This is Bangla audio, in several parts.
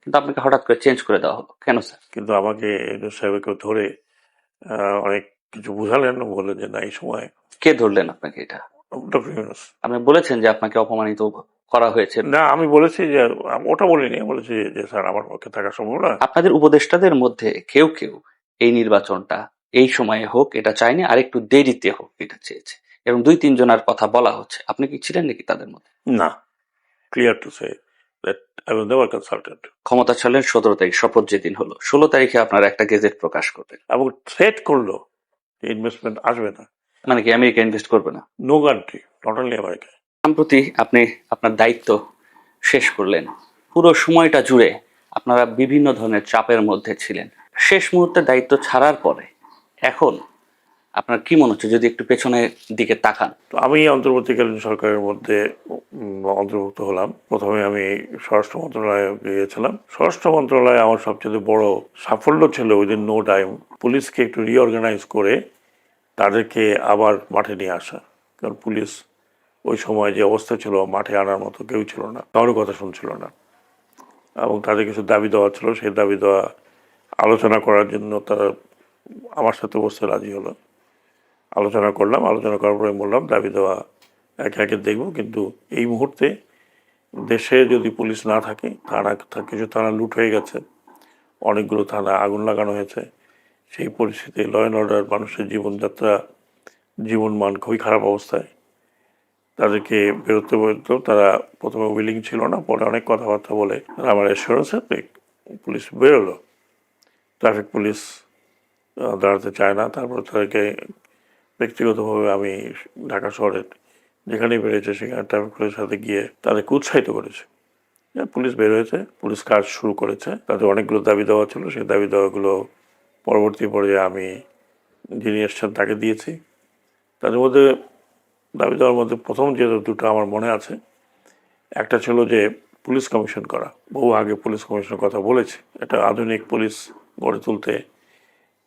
কিন্তু আপনাকে হঠাৎ করে চেঞ্জ করে দেওয়া হলো কেন স্যার? কিন্তু আমাকে ইউনূস সাহেবকে ধরে অনেক কিছু বুঝালেন, বলে যে না এই সময় কে ধরলেন আপনাকে এটা? ডক্টর ইউনূস। আপনি বলেছেন যে আপনাকে অপমানিত করা হয়েছে। না, আমি বলেছি যে ওটা বলিনি, বলেছি যে স্যার আমার পক্ষে থাকা সম্ভব না। আপনাদের উপদেষ্টাদের মধ্যে কেউ কেউ এই নির্বাচনটা এই সময়ে হোক এটা চায়নি, আর একটু দেরিতে হোক এটা চেয়েছে, এবং 2-3 জনের কথা বলা হচ্ছে। আপনি কি ছিলেন নাকি তাদের মধ্যে? না, clear to say that I was never consulted. ক্ষমতা ছাড়লেন 17 তারিখ, শপথ যেদিন হলো 16 তারিখে আপনার একটা গেজেট প্রকাশ করবেন। এবং থ্রেট করলো যে ইনভেস্টমেন্ট আসবে না। মানে কি আমেরিকা ইনভেস্ট করবে না? No country, not only America. সম্প্রতি আপনি আপনার দায়িত্ব শেষ করলেন, পুরো সময়টা জুড়ে আপনারা বিভিন্ন ধরনের চাপের মধ্যে ছিলেন। শেষ মুহূর্তে দায়িত্ব ছাড়ার পরে এখন আপনার কি মনে হচ্ছে, যদি একটু পেছনের দিকে তাকান? তো আমি অন্তর্বর্তীকালীন সরকারের মধ্যে অন্তর্ভুক্ত হলাম। প্রথমে আমি স্বরাষ্ট্র মন্ত্রণালয়ে গিয়েছিলাম। স্বরাষ্ট্র মন্ত্রণালয়ে আমার সবচেয়ে বড় সাফল্য ছিল উইদিন নো টাইম পুলিশকে একটু রিঅর্গানাইজ করে তাদেরকে আবার মাঠে নিয়ে আসা। কারণ পুলিশ ওই সময় যে অবস্থা ছিল, মাঠে আনার মতো কেউ ছিল না, কারোর কথা শুনছিল না। এবং তাদের কিছু দাবি দেওয়া ছিল, সেই দাবি দেওয়া আলোচনা করার জন্য তারা আমার সাথে বসতে রাজি হলো। আলোচনা করলাম, আলোচনা করার পরে বললাম দাবি দেওয়া একে একে দেখব, কিন্তু এই মুহূর্তে দেশে যদি পুলিশ না থাকে, থানা কিছু থানা লুট হয়ে গেছে, অনেকগুলো থানা আগুন লাগানো হয়েছে, সেই পরিস্থিতি ল অ্যান্ড অর্ডার, মানুষের জীবনযাত্রা, জীবনমান খুবই খারাপ অবস্থায়। তাদেরকে বেরোতে বলতো, তারা প্রথমে উইলিং ছিল না, পরে অনেক কথাবার্তা বলে আমার অ্যাসুরেন্সে পুলিশ বেরোলো। ট্রাফিক পুলিশ দাঁড়াতে চায় না। তারপর তাদেরকে ব্যক্তিগতভাবে আমি ঢাকা শহরের যেখানেই বেরিয়েছে সেখানে ট্রাফিক পুলিশের সাথে গিয়ে তাদেরকে উৎসাহিত করেছে। পুলিশ বের হয়েছে, পুলিশ কাজ শুরু করেছে, তাদের অনেকগুলো দাবি দেওয়া ছিল, সেই দাবি দেওয়াগুলো পরবর্তী পর্যায়ে আমি যিনি এসছেন তাকে দিয়েছি। তাদের মধ্যে দাবি দেওয়ার মধ্যে প্রথম যে দুটো আমার মনে আছে, একটা ছিল যে পুলিশ কমিশন করা। বহু আগে পুলিশ কমিশনের কথা বলেছি। একটা আধুনিক পুলিশ গড়ে তুলতে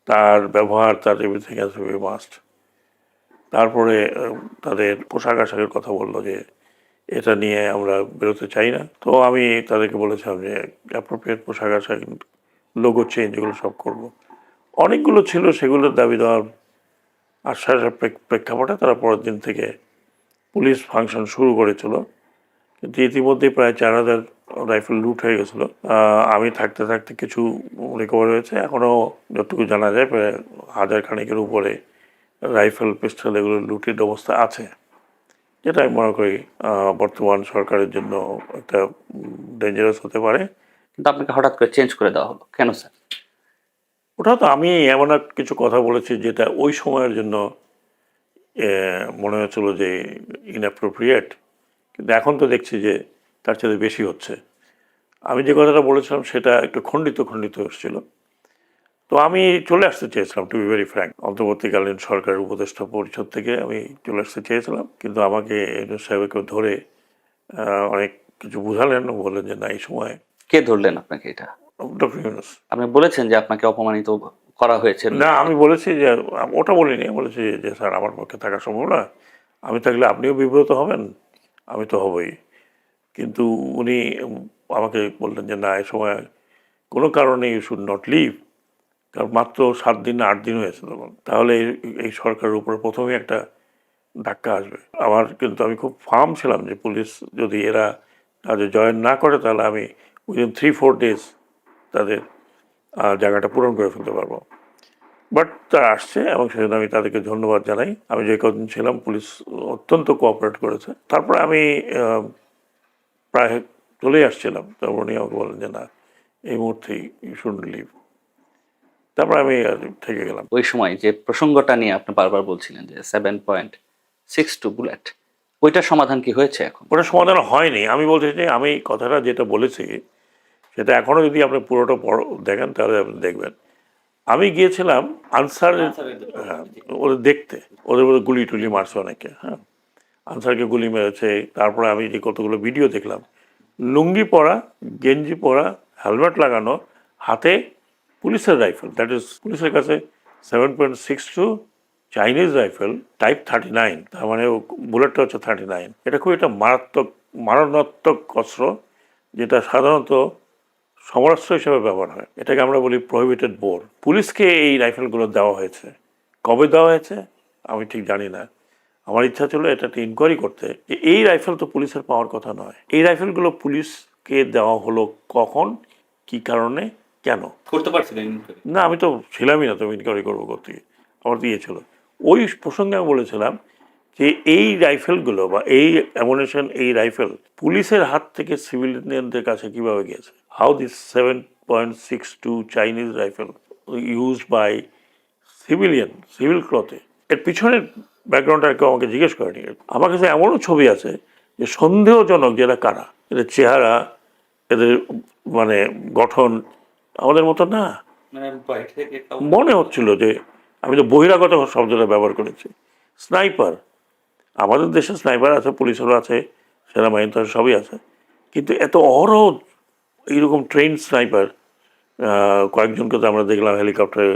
তার ব্যবহার, তার everything has to B must. তারপরে তাদের পোশাক আশাকের কথা বললো যে এটা নিয়ে আমরা বেরোতে চাই না। তো আমি তাদেরকে বলেছিলাম যে অ্যাপ্রোপ্রিয়েট পোশাক আশাক, লোগো চেঞ্জ, এগুলো সব করব। অনেকগুলো ছিল, সেগুলোর দাবি দেওয়ার আশ্বাসের প্রেক্ষাপটে তারা পরের দিন থেকে পুলিশ ফাংশন শুরু করেছিল। কিন্তু ইতিমধ্যেই প্রায় 4,000 রাইফেল লুট হয়ে গেছিলো। আমি থাকতে থাকতে কিছু রিকভার হয়েছে, এখনও যতটুকু জানা যায় প্রায় 1,000 খানিকের উপরে রাইফেল, পিস্তল এগুলো লুটেড অবস্থা আছে, যেটা আমি মনে করি বর্তমান সরকারের জন্য একটা ডেঞ্জারাস হতে পারে। কিন্তু আপনাকে হঠাৎ করে চেঞ্জ করে দেওয়া হলো কেন স্যার? ওটা তো আমি এমন এক কিছু কথা বলেছি যেটা ওই সময়ের জন্য মনে হচ্ছিল যে ইনঅ্যাপ্রোপ্রিয়েট, কিন্তু এখন তো দেখছি যে তার চেয়ে বেশি হচ্ছে। আমি যে কথাটা বলেছিলাম সেটা একটু খণ্ডিত খণ্ডিত এসেছিল। তো আমি চলে আসতে চেয়েছিলাম, টু বি ভেরি ফ্র্যাঙ্ক, অন্তর্বর্তীকালীন সরকারের উপদেষ্টা পরিষদ থেকে আমি চলে আসতে চেয়েছিলাম, কিন্তু আমাকে ইউনূস সাহেবকে ধরে অনেক কিছু বুঝালেন, বললেন যে না এই সময়। কে ধরলেন আপনাকে এটা? ডক্টর ইউনূস। আপনি বলেছেন যে আপনাকে অপমানিত করা হয়েছে। না, আমি বলেছি যে ওটা বলিনি, বলেছি যে স্যার আমার পক্ষে থাকা সম্ভব না, আমি থাকলে আপনিও বিব্রত হবেন, আমি তো হবই। কিন্তু উনি আমাকে বললেন যে না এই সময় কোনো কারণে ইউ শুড নট লিভ। কারণ মাত্র 7 দিন না 8 দিন হয়েছে তখন, তাহলে এই সরকারের উপরে প্রথমেই একটা ধাক্কা আসবে। আমার কিন্তু আমি খুব ফার্ম ছিলাম যে পুলিশ যদি এরা তাদের জয়েন না করে তাহলে আমি উইদিন 3-4 ডেজ তাদের জায়গাটা পূরণ করে ফেলতে পারবো। বাট তারা আসছে এবং সেজন্য আমি তাদেরকে ধন্যবাদ জানাই। আমি যে কদিন ছিলাম পুলিশ অত্যন্ত কোঅপারেট করেছে। তারপরে আমি প্রায় চলেই আসছিলাম, তারপর উনি আমাকে বলেন যে না এই মুহূর্তেই ইউ শুডন্ট লিভ। তারপর আমি থেকে গেলাম। ওই সময় যে প্রসঙ্গটা নিয়ে আপনি বারবার বলছিলেন যে 7.62 বুলেট, ওইটার সমাধান কি হয়েছে এখন? ওটা সমাধান হয়নি। আমি বলতে চাই আমি কথাটা যেটা বলেছি সেটা এখনও যদি আপনি পুরোটা দেখেন তাহলে আপনি দেখবেন। আমি গিয়েছিলাম আনসারের, হ্যাঁ, ওদের দেখতে, ওদের মধ্যে গুলি টুলি মারছে অনেকে, হ্যাঁ, আনসারকে গুলি মেরেছে। তারপরে আমি যে কতগুলো ভিডিও দেখলাম, লুঙ্গি পরা, গেঞ্জি পরা, হেলমেট লাগানো, হাতে পুলিশের রাইফেল, দ্যাট ইজ পুলিশের কাছে 7.62 চাইনিজ রাইফেল টাইপ 39, তার মানে বুলেটটা হচ্ছে 39। এটা খুব একটা মারাত্মক মারণাত্মক অস্ত্র, যেটা সাধারণত সমরাস্ত্র হিসেবে ব্যবহার হয়, এটাকে আমরা বলি প্রহিবিটেড বোর। পুলিশকে এই রাইফেলগুলো দেওয়া হয়েছে, কবে দেওয়া হয়েছে আমি ঠিক জানি না। আমার ইচ্ছা ছিল এটা একটা ইনকোয়ারি করতে, যে এই রাইফেল তো পুলিশের পাওয়ার কথা নয়, এই রাইফেলগুলো পুলিশকে দেওয়া হলো কখন, কি কারণে, কেন করতে পারছিলেন? না। আমি তো ছিলামই না, তো ইনকোয়ারি করবো কোথেকে, আমার দিয়েছিল। ওই প্রসঙ্গে আমি বলেছিলাম যে এই রাইফেলগুলো বা এই অ্যামুনিশন, এই রাইফেল পুলিশের হাত থেকে সিভিলিয়ানদের কাছে কিভাবে গিয়েছে। How this 7.62 Chinese rifle use by civil ক্লথে, এর পিছনের ব্যাকগ্রাউন্ডটা কেউ আমাকে জিজ্ঞেস করেনি। আমার কাছে এমনও ছবি আছে যে সন্দেহজনক, যেটা কারা, এদের চেহারা, এদের মানে গঠন আমাদের মতো না। মনে হচ্ছিল যে, আমি তো বহিরাগত শব্দটা ব্যবহার করেছি, স্নাইপার। আমাদের দেশে স্নাইপার আছে, পুলিশেরও আছে, সেনাবাহিনীতে সবই আছে, কিন্তু এত অহরহ এইরকম ট্রেন স্নাইপার কয়েকজনকে তো আমরা দেখলাম হেলিকপ্টারে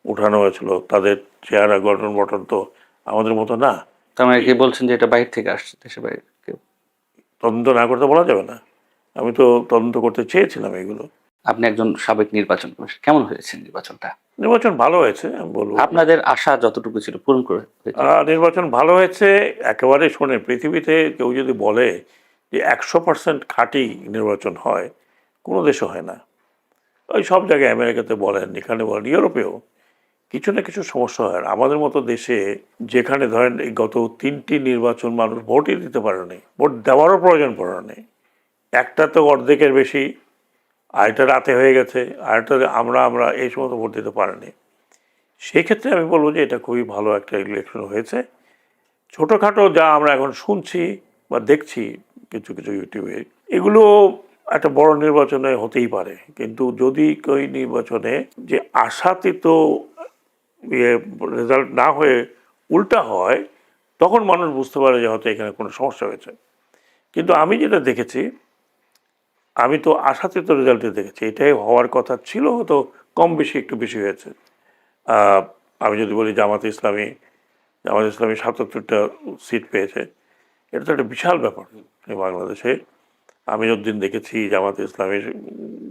উঠানো হয়েছিল, তাদের চেহারা গঠন গঠন তো আমাদের মতো না। তার মানে কি বলছেন যে এটা বাইরে থেকে আসছে, দেশে বাইরে কেউ? তদন্ত না করতে বলা যাবে না, আমি তো তদন্ত করতে চেয়েছিলাম এগুলো। আপনি একজন সাবেক নির্বাচন কমিশন, কেমন হয়েছে নির্বাচনটা? নির্বাচন ভালো হয়েছে আমি বলবো। আপনাদের আশা যতটুকু ছিল পূরণ করে হয়েছে? নির্বাচন ভালো হয়েছে একেবারে। শোনে, পৃথিবীতে কেউ যদি বলে যে 100% খাঁটি নির্বাচন হয়, কোনো দেশে হয় না। ওই সব জায়গায়, আমেরিকাতে বলেন, এখানে বলেন, ইউরোপেও কিছু না কিছু সমস্যা হয়। আর আমাদের মতো দেশে, যেখানে ধরেন এই গত 3টি নির্বাচন মানুষ ভোটই দিতে পারেনি, ভোট দেওয়ারও প্রয়োজন পড়েনি, একটা তো অর্ধেকের বেশি, আরেকটা রাতে হয়ে গেছে, আরেকটা আমরা এই সমস্ত ভোট দিতে পারিনি। সেই ক্ষেত্রে আমি বলবো যে এটা খুবই ভালো একটা ইলেকশন হয়েছে। ছোটোখাটো যা আমরা এখন শুনছি বা দেখছি কিছু কিছু ইউটিউবে, এগুলো একটা বড় নির্বাচনে হতেই পারে, কিন্তু যদি ওই নির্বাচনে যে আশাতীত রেজাল্ট না হয়ে উল্টা হয়, তখন মানুষ বুঝতে পারে যে হয়তো এখানে কোনো সমস্যা হয়েছে। কিন্তু আমি যেটা দেখেছি, আমি তো আশাতীত রেজাল্টে দেখেছি, এটাই হওয়ার কথা ছিল, হয়তো কম বেশি একটু বেশি হয়েছে। আমি যদি বলি জামাত ইসলামী 77টা সিট পেয়েছে, এটা তো একটা বিশাল ব্যাপার এই বাংলাদেশে। আমি যতদিন দেখেছি জামাত ইসলামের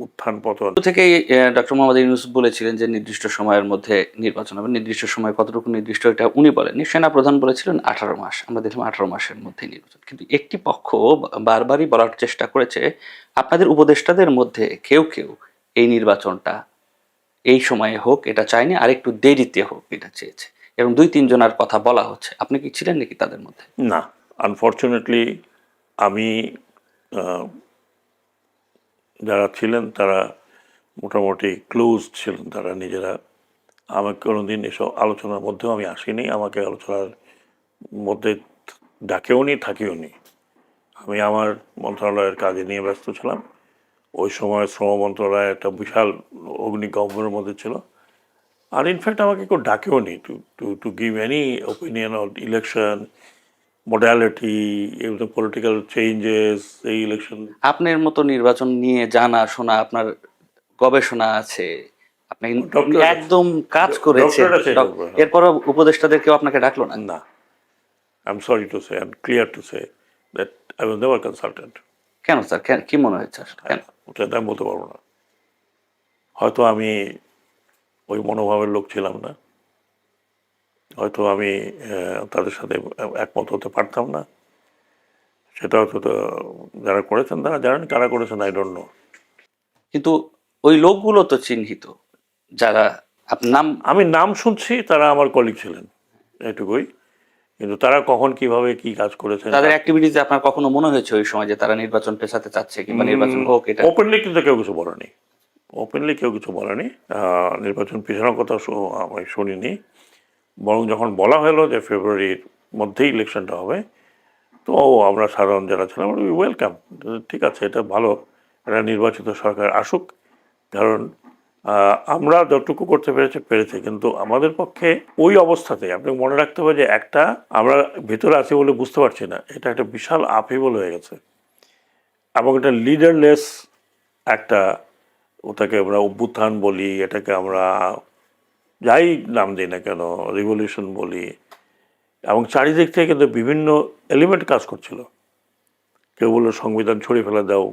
উত্থান পতন শুরু থেকেই ডক্টর মোহাম্মদ ইউনূস বলেছিলেন যে নির্দিষ্ট সময়ের মধ্যে নির্বাচন হবে। নির্দিষ্ট সময় কতটুকু নির্দিষ্ট এটা উনি বলেননি, সেনাপ্রধান বলেছিলেন 18 মাস। আমরা দেখলাম 18 মাসের মধ্যে নির্বাচন। কিন্তু একটি পক্ষ বারবারই বলার চেষ্টা করেছে, আপনাদের উপদেষ্টাদের মধ্যে কেউ কেউ এই নির্বাচনটা এই সময়ে হোক এটা চায়নি, আর একটু দেরিতে হোক এটা চেয়েছে, এবং 2-3 জনের কথা বলা হচ্ছে। আপনি কি ছিলেন নাকি তাদের মধ্যে? না, আনফর্চুনেটলি আমি যারা ছিলেন তারা মোটামুটি ক্লোজ ছিলেন, তারা নিজেরা। আমাকে কোনোদিন এসব আলোচনার মধ্যেও আমি আসিনি, আমাকে আলোচনার মধ্যে ডাকেও নি, থাকিও নি। আমি আমার মন্ত্রণালয়ের কাজে নিয়ে ব্যস্ত ছিলাম। ওই সময় শ্রম মন্ত্রণালয় একটা বিশাল অগ্নিগহ্বরের মধ্যে ছিল। আর ইনফ্যাক্ট আমাকে কেউ ডাকেও নি to give any opinion on election modality, political changes, এই ইলেকশন। আপনার মতো নির্বাচন নিয়ে জানা শোনা, আপনার গবেষণা আছে, আপনি ডক্টরেট একদম কাজ করেছেন, ডক্টরেট আছে এটার উপর। এরপরও উপদেষ্টাদের কেউ আপনাকে ডাকলো না? না, I am sorry to say and clear to say that I was never consultant. কেন স্যার, কি মনে হয়েছে আসলে, কেন? ওটা আমি বলতে পারবো না। হয়তো আমি ওই মনোভাবের লোক ছিলাম না, হয়তো আমি তাদের সাথে একমত হতে পারতাম না। সেটা হয়তো তো যারা করেছেন তারা জানেন, কারা করেছেন আই ডোন্ট নো। কিন্তু ওই লোকগুলো তো চিহ্নিত, যারা আপনার নাম। আমি নাম শুনছি, তারা আমার কলিগ ছিলেন, এটুকুই। কিন্তু তারা কখন কিভাবে কি কাজ করেছেন, তাদের অ্যাক্টিভিটিতে আপনার কখনো মনে হয়েছে ওই সময় যে তারা নির্বাচন পেছাতে চাচ্ছে কিংবা নির্বাচন হোক এটা? ওপেনলি কিন্তু কেউ কিছু বলেনি, ওপেনলি কেউ কিছু বলেনি। নির্বাচন পিছানোর কথা আমি শুনিনি। বরং যখন বলা হলো যে ফেব্রুয়ারির মধ্যেই ইলেকশনটা হবে, তো আমরা সাধারণ যারা ছিলাম ওয়েলকাম, ঠিক আছে, এটা ভালো, একটা নির্বাচিত সরকার আসুক। কারণ আমরা যতটুকু করতে পেরেছি, কিন্তু আমাদের পক্ষে ওই অবস্থাতে আপনাকে মনে রাখতে হবে যে একটা আমরা ভেতরে আছি বলে বুঝতে পারছি না, এটা একটা বিশাল আপহেবল হয়ে গেছে, এবং এটা লিডারলেস একটা, ওটাকে আমরা অভ্যুত্থান বলি, এটাকে আমরা যাই নাম দিই না কেন, রিভলিউশন বলি, এবং চারিদিক থেকে কিন্তু বিভিন্ন এলিমেন্ট কাজ করছিল। কেউ বললো সংবিধান ছড়িয়ে ফেলে দাও,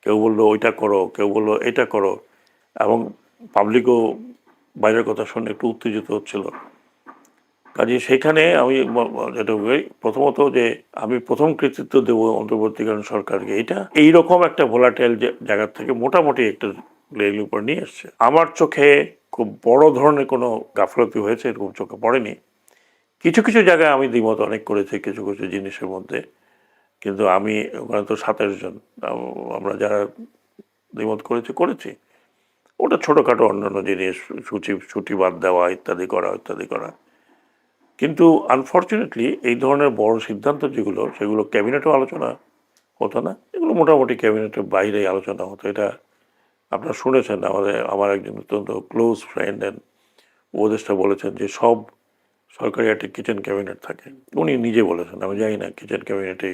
কেউ বললো ওইটা করো, কেউ বললো এটা করো, এবং পাবলিকও বাইরের কথা শুনে একটু উত্তেজিত হচ্ছিল। কাজে সেখানে আমি যেটা বলি, প্রথমত যে আমি প্রথম কৃতিত্ব দেবো অন্তর্বর্তীকালীন সরকারকে, এটা এইরকম একটা ভোলাটাইল জায়গা থেকে মোটামুটি একটা লেভেলের উপর নিয়ে এসছে। আমার চোখে খুব বড় ধরনের কোনো গাফলতি হয়েছে এরকম চোখে পড়েনি। কিছু কিছু জায়গায় আমি দ্বিমত অনেক করেছি কিছু কিছু জিনিসের মধ্যে, কিন্তু আমি ওখানে তো 27 জন, আমরা যারা দ্বিমত করেছি, ওটা ছোটোখাটো অন্যান্য জিনিস, ছুটি বাদ দেওয়া ইত্যাদি করা। কিন্তু আনফর্চুনেটলি এই ধরনের বড় সিদ্ধান্ত যেগুলো, সেগুলো ক্যাবিনেটেও আলোচনা হতো না, এগুলো মোটামুটি ক্যাবিনেটের বাইরেই আলোচনা হতো। এটা আপনারা শুনেছেন, আমার একজন অত্যন্ত ক্লোজ ফ্রেন্ড অ্যান্ড উপদেষ্টা বলেছেন যে সব সরকারি একটা কিচেন ক্যাবিনেট থাকে। উনি নিজে বলেছেন, আমি জানি না কিচেন ক্যাবিনেটে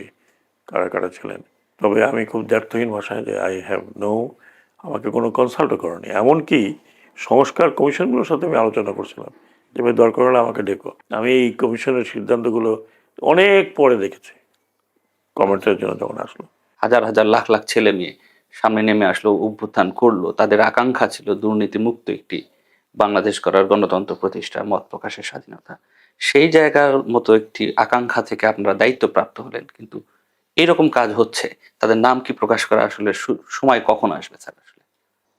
কারা কারা ছিলেন, তবে আমি খুব দ্ব্যর্থহীন ভাষায় যে আই হ্যাভ নো, আমাকে কোনো কনসাল্টও করেনি। এমনকি সংস্কার কমিশনগুলোর সাথে আমি আলোচনা করছিলাম যে ভাই দরকার হলে আমাকে ডেকো। আমি এই কমিশনের সিদ্ধান্তগুলো অনেক পরে দেখেছি, কমেন্টের জন্য যখন আসলো। হাজার হাজার লাখ লাখ ছেলে মেয়ে সামনে নেমে আসলো, অভ্যুত্থান করলো, তাদের আকাঙ্ক্ষা ছিল দুর্নীতি মুক্ত একটি বাংলাদেশ করার, গণতন্ত্র প্রতিষ্ঠা, মত প্রকাশের স্বাধীনতা। সেই জায়গার মতো একটি আকাঙ্ক্ষা থেকে আপনারা দায়িত্বপ্রাপ্ত হলেন, কিন্তু এইরকম কাজ হচ্ছে, তাদের নাম কি প্রকাশ করা আসলে সময় কখন আসবে স্যার? আসলে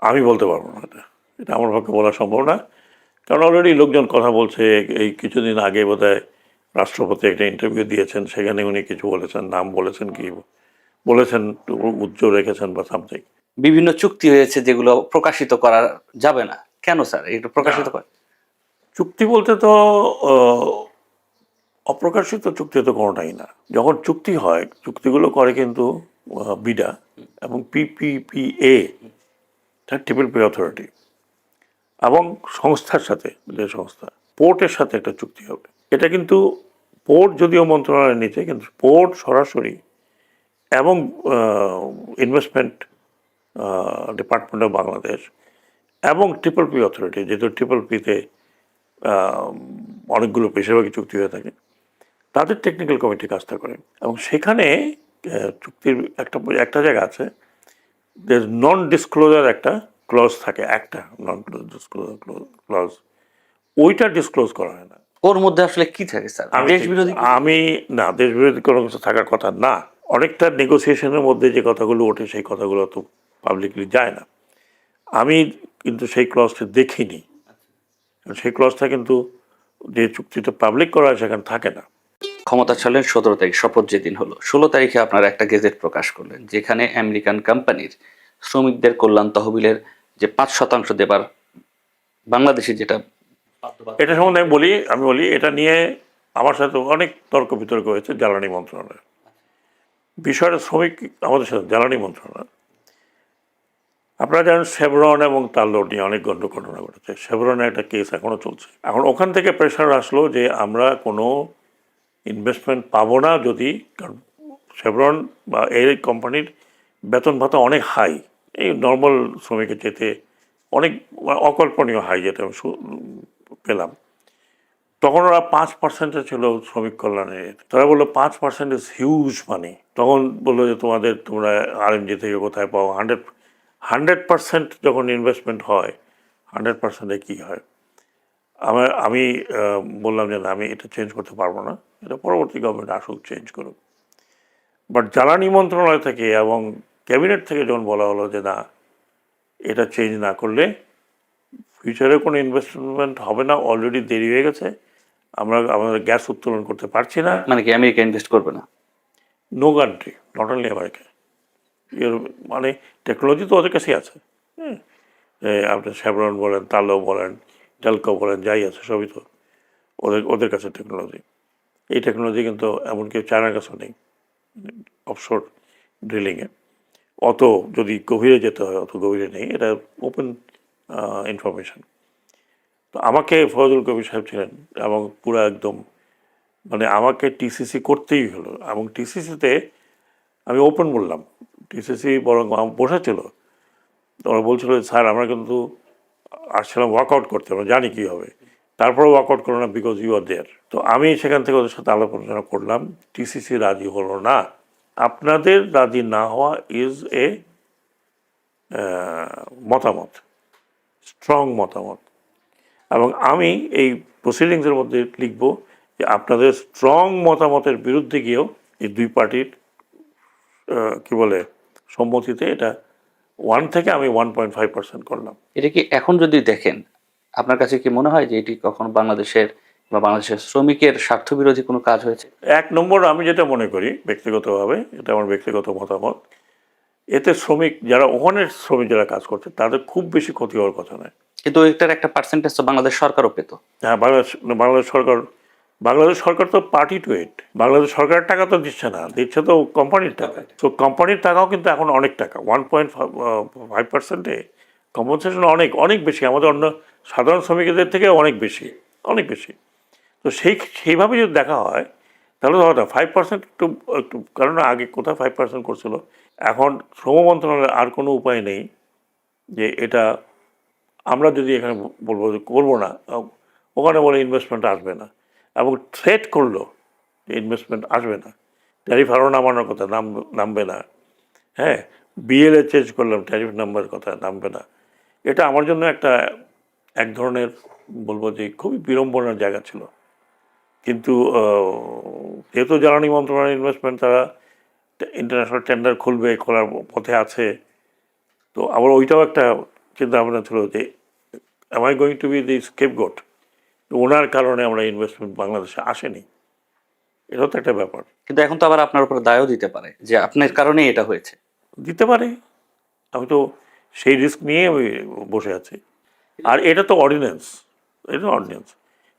আমি বলতে পারবো না, এটা আমার পক্ষে বলা সম্ভব না, কারণ অলরেডি লোকজন কথা বলছে। এই কিছুদিন আগে বোধহয় রাষ্ট্রপতি একটা ইন্টারভিউ দিয়েছেন, সেখানে উনি কিছু বলেছেন, নাম বলেছেন, কি বলেছেন, উজ্জ্বল রেখেছেন বা সামথিং। বিভিন্ন চুক্তি হয়েছে যেগুলো প্রকাশিত করা যাবে না, কেন স্যার এটা প্রকাশিত করে? চুক্তি বলতে তো অপ্রকাশিত চুক্তি তো কোনোটাই না। যখন চুক্তি হয়, চুক্তিগুলো করে কিন্তু বিডা এবং পিপিপিএ, ট্রিপল পি অথরিটি, এবং সংস্থার সাথে, যে সংস্থা পোর্টের সাথে একটা চুক্তি হবে। এটা কিন্তু পোর্ট যদিও মন্ত্রণালয়ের নিচে, কিন্তু পোর্ট সরাসরি এবং ইনভেস্টমেন্ট ডিপার্টমেন্ট অফ বাংলাদেশ এবং ট্রিপল পি অথরিটি, যেহেতু ট্রিপল পিতে অনেকগুলো বেশিরভাগই চুক্তি হয়ে থাকে, তাদের টেকনিক্যাল কমিটি কাজটা করে। এবং সেখানে চুক্তির একটা জায়গা আছে, নন ডিসক্লোজার একটা ক্লজ থাকে, একটা নন ডিসক্লোজার ক্লজ, ওইটা ডিসক্লোজ করা হয় না। ওর মধ্যে আসলে কি থাকে স্যার? দেশ বিরোধী? আমি না, দেশ বিরোধী কোনো কিছু থাকার কথা না। অনেকটা নেগোসিয়েশনের মধ্যে যে কথাগুলো ওঠে, সেই কথাগুলো তো পাবলিকলি যায় না। আমি কিন্তু সেই ক্লজটা দেখিনি, সেই ক্লজটা কিন্তু যে চুক্তিটা পাবলিক করা হয় সেখানে থাকে না। ক্ষমতা ছাড়লেন 17 তারিখ, শপথ যেদিন হলো 16 তারিখে আপনারা একটা গেজেট প্রকাশ করলেন, যেখানে আমেরিকান কোম্পানির শ্রমিকদের কল্যাণ তহবিলের যে 5% দেবার বাংলাদেশে যেটা, এটা সম্বন্ধে আমি বলি এটা নিয়ে আমার সাথে অনেক তর্ক বিতর্ক হয়েছে জ্বালানি মন্ত্রণালয়। বিষয়টা শ্রমিক আমাদের সাথে জ্বালানি মন্ত্রণালয়। আপনারা জানেন শেভরন এবং তাল্লোর নিয়ে অনেক ঘটনা ঘটেছে। শেভরনের একটা কেস এখনও চলছে। এখন ওখান থেকে প্রেশার আসলো যে আমরা কোনো ইনভেস্টমেন্ট পাবো না যদি, কারণ শেভরন বা এই কোম্পানির বেতন ভাতা অনেক হাই, এই নর্মাল শ্রমিকের যেতে অনেক অকল্পনীয় হাই, যেটা আমি পেলাম। তখন ওরা 5% ছিল শ্রমিক কল্যাণের। তারা বললো 5% ইজ হিউজ মানি। তখন বললো যে তোমরা আরএমজি থেকে কোথায় পাও? 100% যখন ইনভেস্টমেন্ট হয়, 100%-এ কী হয়? আমি বললাম যে না, আমি এটা চেঞ্জ করতে পারবো না, এটা পরবর্তী গভর্নমেন্ট আসুক, চেঞ্জ করুক। বাট জ্বালানি মন্ত্রণালয় থেকে এবং ক্যাবিনেট থেকে যখন বলা হলো যে না, এটা চেঞ্জ না করলে ফিউচারে কোনো ইনভেস্টমেন্ট হবে না, অলরেডি দেরি হয়ে গেছে, আমরা আমাদের গ্যাস উত্তোলন করতে পারছি না। মানে কি আমেরিকা ইনভেস্ট করবে না? No country, not only America, মানে টেকনোলজি তো ওদের কাছেই আছে। হ্যাঁ, আপনি শেভরন বলেন, তালো বলেন, টেলকো বলেন, যাই আছে সবই তো ওদের কাছে টেকনোলজি। এই টেকনোলজি কিন্তু এমনকি চায়নার কাছেও নেই, অফশোর ড্রিলিংয়ে। অত যদি গভীরে যেতে হয়, অত গভীরে নেই, এটা ওপেন ইনফরমেশন। তো আমাকে ফজলুল কবির সাহেব ছিলেন এবং পুরো একদম, মানে আমাকে টিসিসি করতেই হলো। এবং টিসিসিতে আমি ওপেন বললাম, টিসিসি বরং বসেছিল, ওরা বলছিল স্যার আমরা কিন্তু আসছিলাম ওয়ার্কআউট করতে, আমরা জানি কী হবে, তারপরে ওয়ার্কআউট করো না বিকজ ইউ আর দেয়ার। তো আমি সেখান থেকে ওদের সাথে আলোচনা করলাম, টিসিসি রাজি হলো না। আপনাদের রাজি না হওয়া ইজ এ মতামত, স্ট্রং মতামত, এবং আমি এই প্রসিডিংসের মধ্যে লিখব যে আপনাদের স্ট্রং মতামতের বিরুদ্ধে গিয়েও এই দুই পার্টির কি বলে সম্মতিতে এটা 1 থেকে আমি 1.5% করলাম। এটা কি এখন যদি দেখেন, আপনার কাছে কি মনে হয় যে এটি কখনো বাংলাদেশের বা বাংলাদেশের শ্রমিকের স্বার্থবিরোধী কোনো কাজ হয়েছে? এক নম্বর, আমি যেটা মনে করি ব্যক্তিগতভাবে, এটা আমার ব্যক্তিগত মতামত, এতে শ্রমিক যারা ওখানের শ্রমিক যারা কাজ করছে তাদের খুব বেশি ক্ষতি হওয়ার কথা নয়। কিন্তু এটার একটা পার্সেন্টেজ তো বাংলাদেশ সরকারও পেত। হ্যাঁ, বাংলাদেশ সরকার তো পার্টি টু ইট। বাংলাদেশ সরকারের টাকা তো দিচ্ছে না, দিচ্ছে তো কোম্পানির টাকা। তো কোম্পানির টাকাও কিন্তু এখন অনেক টাকা, 1.5%-এ কম্পনসেশন অনেক অনেক বেশি, আমাদের অন্য সাধারণ শ্রমিকদের থেকে অনেক বেশি, অনেক বেশি। তো সেইভাবে যদি দেখা হয় তাহলে তো 5% একটু একটু, কারণ আগে কোথায় 5% করছিল। এখন শ্রম মন্ত্রণালয়ের আর কোনো উপায় নেই যে এটা আমরা যদি এখানে বলবো যে করবো না, ওখানে বলে ইনভেস্টমেন্ট আসবে না, এবং থ্রেট করলো যে ইনভেস্টমেন্ট আসবে না, ট্যারিফ আরও নামানোর কথা, নামবে না। হ্যাঁ, বিএলএ চেঞ্জ করলাম, ট্যারিফ নাম্বারের কথা নামবে না। এটা আমার জন্য এক ধরনের বলবো যে খুবই বিড়ম্বনার জায়গা ছিল। কিন্তু যেহেতু জ্বালানি মন্ত্রণালয়ের ইনভেস্টমেন্ট, তারা ইন্টারন্যাশনাল টেন্ডার খুলবে, খোলার পথে আছে, তো আবার ওইটাও একটা চিন্তা ভাবনা ছিল যে am I going to be the scapegoat, ওনার কারণে আমরা ইনভেস্টমেন্ট বাংলাদেশে আসেনি, এটাও তো একটা ব্যাপার। কিন্তু এখন তো আবার আপনার উপর দায়ও দিতে পারে যে আপনার কারণেই এটা হয়েছে। দিতে পারে, আমি তো সেই রিস্ক নিয়ে আমি বসে আছি। আর এটা তো অর্ডিন্যান্স, এটা অর্ডিন্যান্স,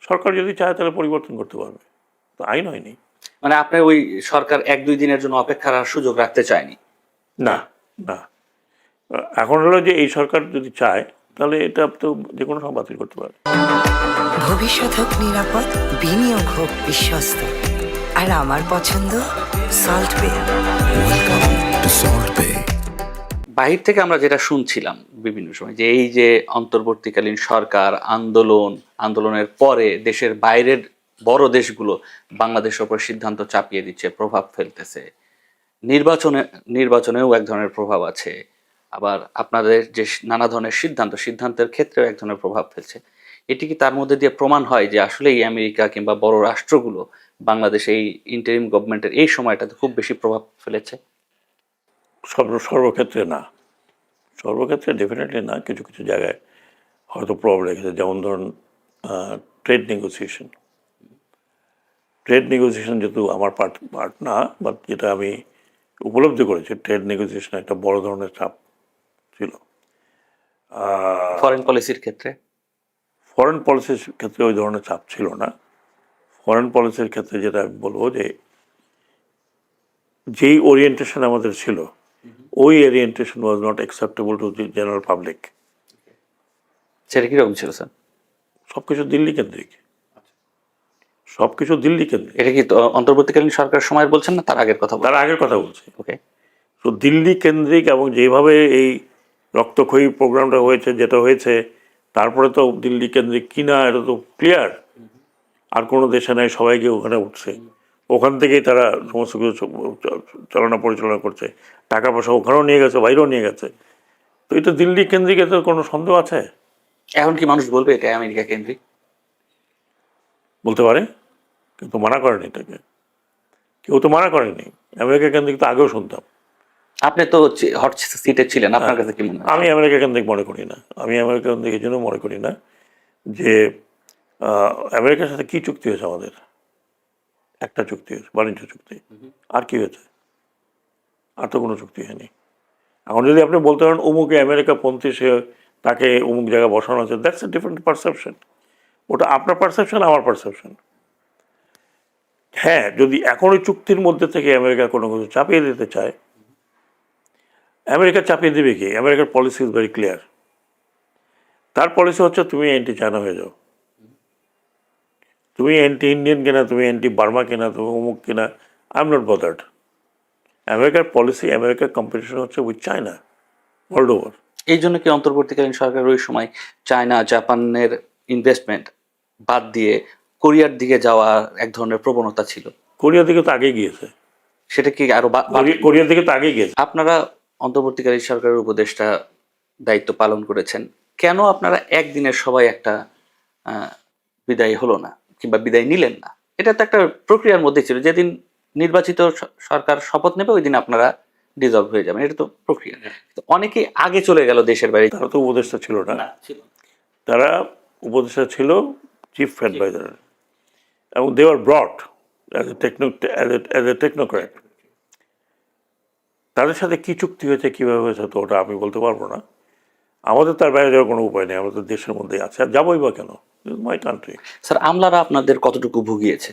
সরকার যদি চায় তাহলে পরিবর্তন করতে পারবে, তো আইন হয়নি। মানে আপনি ওই সরকার 1-2 দিনের জন্য অপেক্ষার সুযোগ রাখতে চায়নি? না, না, এখন হলো যে এই সরকার যদি চায় তাহলে এটা তো যে কোনো সময় বাতিল করতে পারে। ভবিষ্যৎ হোক নিরাপদ, বিনিয়োগ হোক বিশ্বস্ত, আর আমার পছন্দ সল্ট বে। বাহির থেকে আমরা যেটা শুনছিলাম বিভিন্ন সময়, যে এই যে অন্তর্বর্তীকালীন সরকার আন্দোলনের পরে দেশের বাইরের বড় দেশগুলো বাংলাদেশের উপর সিদ্ধান্ত চাপিয়ে দিচ্ছে, প্রভাব ফেলতেছে, নির্বাচনেও এক ধরনের প্রভাব আছে, আবার আপনাদের যে নানা ধরনের সিদ্ধান্তের ক্ষেত্রেও এক ধরনের প্রভাব ফেলছে। এটি কি তার মধ্যে দিয়ে প্রমাণ হয় যে আসলে এই আমেরিকা কিংবা বড় রাষ্ট্রগুলো বাংলাদেশে এই ইন্টারিম গভর্নমেন্টের এই সময়টাতে খুব বেশি প্রভাব ফেলেছে? সর্বক্ষেত্রে না, সর্বক্ষেত্রে ডেফিনেটলি না, কিছু কিছু জায়গায় হয়তো প্রভাব রেখেছে। যেমন ধরুন ট্রেড নেগোসিয়েশন যেহেতু আমার পার্ট না, বাট যেটা আমি উপলব্ধি করেছি, ট্রেড নেগোসিয়েশন একটা বড় ধরনের চাপ ছিল। ফরেন পলিসির ক্ষেত্রে ফরেন পলিসির ক্ষেত্রে ওই ধরনের চাপ ছিল না। ফরেন পলিসির ক্ষেত্রে যেটা আমি বলবো যে যেই ওরিয়েন্টেশন আমাদের ছিল, ওই orientation was not acceptable to the general public. সেটা কিরকম ছিল স্যার? সবকিছু দিল্লি কেন্দ্রিক, সবকিছু দিল্লি কেন্দ্রিক। এটা কি অন্তর্বর্তীকালীন সরকারের সময় বলছেন না তার আগের কথা? তার আগের কথা বলছি। ওকে। তো দিল্লি কেন্দ্রিক, এবং যেভাবে এই রক্তক্ষয়ী প্রোগ্রামটা হয়েছে, যেটা হয়েছে, তারপরে তো দিল্লি কেন্দ্রিক কিনা এটা তো ক্লিয়ার। আর কোনো দেশে নাই, সবাইকে ওখানে উঠছে, ওখান থেকেই তারা সমস্ত কিছু পরিচালনা করছে, টাকা পয়সা ওখানেও নিয়ে গেছে, বাইরেও নিয়ে গেছে। তো এটা দিল্লি কেন্দ্রিক, এতে কোনো সন্দেহ আছে? এখন কি মানুষ বলবে এটা আমেরিকা কেন্দ্রিক? বলতে পারে, কিন্তু মানা করেনি এটাকে, কেউ তো মানা করেনি। আমেরিকা কেন্দ্রিক তো আগেও শুনতাম। আপনি তো হট সিটে ছিলেন, আপনার কাছে কি মনে হয়? আমি আমেরিকা কেন্দ্রিক মনে করি না। আমি আমেরিকা কেন্দ্রিক এই জন্য মনে করি না যে আমেরিকার সাথে কি চুক্তি হয়েছে আমাদের? একটা চুক্তি হয়েছে, বাণিজ্য চুক্তি। আর কি হয়েছে? আর তো কোনো চুক্তি হয়নি। এখন যদি আপনি বলতে পারেন অমুকে আমেরিকা পন্থী, সে তাকে অমুক জায়গায় বসানো আছে, দ্যাটস এ ডিফারেন্ট পারসেপশন। ওটা আপনার পারসেপশন, আমার পারসেপশন। হ্যাঁ, যদি এখন ওই চুক্তির মধ্যে থেকে আমেরিকা কোনো কিছু চাপিয়ে দিতে চায়, আমেরিকা চাপিয়ে দেবে কি? আমেরিকার পলিসি ইজ ভেরি ক্লিয়ার। তার পলিসি হচ্ছে তুমি অ্যান্টি চায়না হয়ে যাও, তুমি অ্যান্টি ইন্ডিয়ান কিনা, তুমি অ্যান্টি বার্মা কিনা, তুমি অমুক কিনা, আই এম নট বদার্ড। আমেরিকার পলিসি, আমেরিকার কম্পিটিশন হচ্ছে উইথ চায়না ওয়ার্ল্ড ওভার। এই জন্য কি অন্তর্বর্তীকালীন সরকার ওই সময় চায়না, জাপানের ইনভেস্টমেন্ট বাদ দিয়ে কোরিয়ার দিকে যাওয়া এক ধরনের প্রবণতা ছিল? কোরিয়ার দিকে তো আগে গিয়েছে, সেটা কি আরো কোরিয়ার দিকে তো আগে গিয়েছে। আপনারা অন্তর্বর্তীকালীন সরকারের উপদেষ্টা দায়িত্ব পালন করেছেন, কেন আপনারা একদিনের সবাই একটা আহ, বিদায় হলো না কিংবা বিদায় নিলেন না? এটা তো একটা প্রক্রিয়ার মধ্যে ছিল, যেদিন নির্বাচিত সরকার শপথ নেবে ওই দিন আপনারা ডিজলভ হয়ে যাবেন, এটা তো প্রক্রিয়া। তো অনেকেই আগে চলে গেল দেশের বাইরে। তারা তো উপদেষ্টা ছিল না, না, ছিল না। তারা উপদেষ্টা ছিল চিফ অ্যাডভাইজার, এবং দে আর ব্রড অ্যাজ এ টেকনোক্র্যাট। তাদের সাথে কি চুক্তি হয়েছে, কীভাবে হয়েছে, তো ওটা আমি বলতে পারবো না। আমাদের তার বাইরে যাওয়ার কোনো উপায় নেই, আমাদের দেশের মধ্যেই আছে, আর যাবোই বা কেন, মাই কান্ট্রি। স্যার, আমলারা আপনাদের কতটুকু ভুগিয়েছে?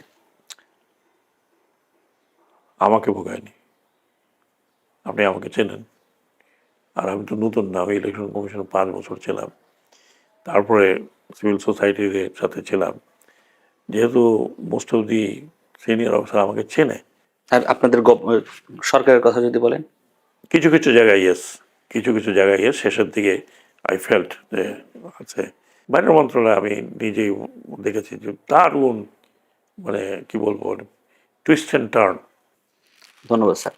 আমাকে ভোগায়নি, আপনি আমাকে চেনেন, আর আমি তো নতুন না, আমি ইলেকশন কমিশনে 5 বছর ছিলাম, তারপরে সিভিল সোসাইটির সাথে ছিলাম, যেহেতু most of the senior officer আমাকে চেনে। আর আপনাদের সরকারের কথা যদি বলেন? কিছু কিছু জায়গায় ইয়েস, কিছু কিছু জায়গায় ইয়েস, শেষের দিকে আই ফেল্ট যে আছে। বাইরের মন্ত্রণালয়ে আমি নিজেই দেখেছি যে দারুণ, মানে কি বলবো, টুইস্ট অ্যান্ড টার্ন। ধন্যবাদ স্যার।